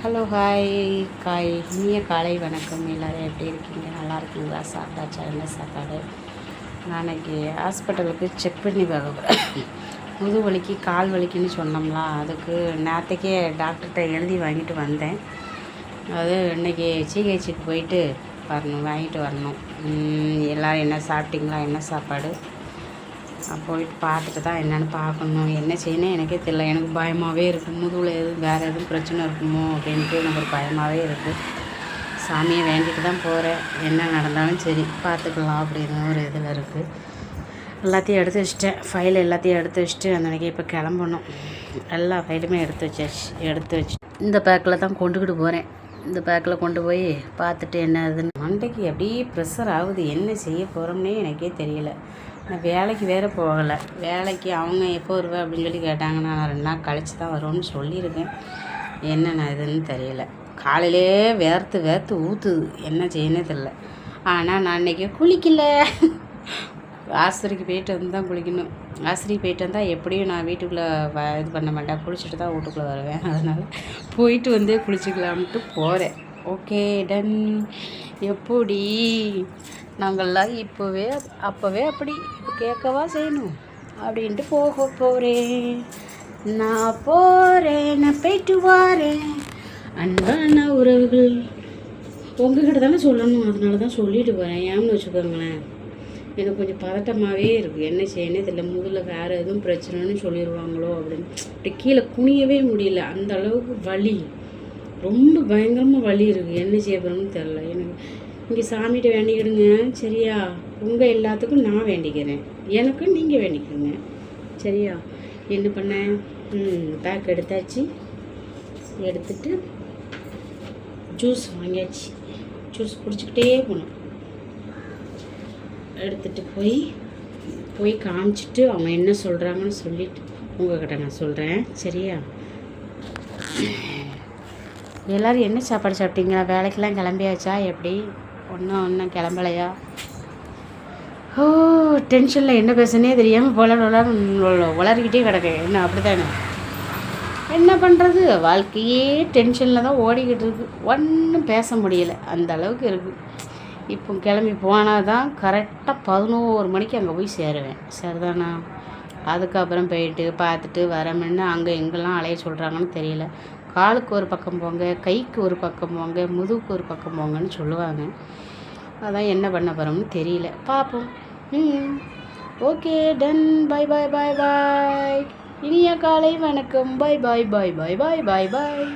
Hello hi காய் இனிய காலை வணக்கம். எல்லோரும் எப்படி இருக்கீங்க? நல்லா இருக்கீங்களா? சாப்பிட்டாச்சா? என்ன சாப்பாடு? நான் அன்றைக்கி ஹாஸ்பிட்டலுக்கு செக் பண்ணி பார்க்க முது வலிக்கு கால் வலிக்குன்னு சொன்னோம்லாம், அதுக்கு நேற்றுக்கே டாக்டர்கிட்ட எழுதி வாங்கிட்டு வந்தேன். அது இன்றைக்கி சிஹெச்சுக்கு போயிட்டு வாங்கிட்டு வரணும். எல்லோரும் என்ன சாப்பிட்டீங்களா? என்ன சாப்பாடு? போயிட்டு பார்த்துட்டு தான் என்னென்னு பார்க்கணும். என்ன செய்யணும் எனக்கே தெரியல. எனக்கு பயமாகவே இருக்குது. முதுகில் வேறு எதுவும் பிரச்சனை இருக்குமோ அப்படின்ட்டு எனக்கு ஒரு பயமாகவே இருக்குது. சாமியை வேண்டிட்டு தான் போகிறேன். என்ன நடந்தாலும் சரி பார்த்துக்கலாம் அப்படின்னு ஒரு இதில் இருக்குது. எல்லாத்தையும் எடுத்து வச்சிட்டேன். ஃபைல் எல்லாத்தையும் எடுத்து வச்சுட்டு அன்றைக்கி இப்போ கிளம்பணும். எல்லா ஃபைலுமே எடுத்து வச்சு இந்த பேக்கில் தான் கொண்டுக்கிட்டு போகிறேன். இந்த பேக்கில் கொண்டு போய் பார்த்துட்டு என்ன ஆகுதுன்னு. மண்டைக்கு அப்படியே ப்ரெஷர் ஆகுது. என்ன செய்ய போகிறோம்னே எனக்கே தெரியல. நான் வேலைக்கு வேறு போகலை. வேலைக்கு அவங்க எப்போ வருவேன் அப்படின்னு சொல்லி கேட்டாங்க. நான் 2 நாள் கழிச்சு தான் வருவேன்னு சொல்லியிருக்கேன். என்னென்ன இதுன்னு தெரியல. காலையிலே வேர்த்து ஊற்றுது. என்ன செய்யனே தெரியல. ஆனால் நான் இன்றைக்கி குளிக்கலை. ஆஸ்பத்திரிக்கு போயிட்டு வந்து தான் குளிக்கணும். ஆஸ்பத்திரிக்கு போயிட்டு வந்தால் எப்படியும் நான் வீட்டுக்குள்ளே இது பண்ண மாட்டேன். குளிச்சுட்டு தான் வீட்டுக்குள்ளே வருவேன். அதனால் போயிட்டு வந்தே குளிச்சிக்கலாம்ட்டு போகிறேன். Okay done. எப்படி நாங்கள்லாம் அப்போவே அப்படி கேட்கவா செய்யணும் அப்படின்ட்டு போகிறேன். நான் போயிட்டு வாரேன். அன்பான உறவுகள் உங்ககிட்ட தானே சொல்லணும். அதனால தான் சொல்லிட்டு போகிறேன். ஏன்னு வச்சுக்கோங்களேன், எனக்கு கொஞ்சம் பதட்டமாகவே இருக்குது. என்ன செய்யணே தெரியல. முதுகில் வேறு எதுவும் பிரச்சனைன்னு சொல்லிடுவாங்களோ அப்படின்னு. இப்படி கீழே குனியவே முடியல. அந்த அளவுக்கு வலி, ரொம்ப பயங்கரமாக வலி இருக்குது. என்ன செய்ய போகிறோம்னு தெரில. எனக்கு இங்கே சாமிகிட்ட வேண்டிக்கிடுங்க சரியா? உங்கள் எல்லாத்துக்கும் நான் வேண்டிக்கிறேன். எனக்கு நீங்கள் வேண்டிக்கிறீங்க சரியா? என்ன பண்ணேன், பேக் எடுத்தாச்சு. எடுத்துட்டு ஜூஸ் வாங்கியாச்சு. ஜூஸ் குடிச்சிக்கிட்டே போனோம். எடுத்துகிட்டு போய் காமிச்சிட்டு அவங்க என்ன சொல்கிறாங்கன்னு சொல்லிவிட்டு உங்கள்கிட்ட நான் சொல்கிறேன் சரியா? எல்லோரும் என்ன சாப்பாடு சாப்பிட்டீங்களா? வேலைக்கெல்லாம் கிளம்பியாச்சா? எப்படி ஒன்றும் கிளம்பலையா? டென்ஷனில் என்ன பேசுனே தெரியாமல் உளறிக்கிட்டே கிடக்கேன். என்ன அப்படி தானே? என்ன பண்ணுறது? வாழ்க்கையே டென்ஷனில் தான் ஓடிக்கிட்டு இருக்குது. ஒன்றும் பேச முடியலை. அந்த அளவுக்கு இருக்குது. இப்போ கிளம்பி போனால் தான் கரெக்டாக 11 மணிக்கு அங்கே போய் சேருவேன். சரிதானா? அதுக்கப்புறம் போயிட்டு பார்த்துட்டு வரமென்னு அங்கே எங்கெல்லாம் அலைய சொல்கிறாங்கன்னு தெரியல. காலுக்கு ஒரு பக்கம் போங்க, கைக்கு ஒரு பக்கம் போங்க, முதுகுக்கு ஒரு பக்கம் போங்கன்னு சொல்லுவாங்க. அதான் என்ன பண்ண போகிறோம்னு தெரியல. பார்ப்போம். Okay done. Bye bye bye bye. இனிய காலை வணக்கம். பாய் bye bye bye bye bye பாய்.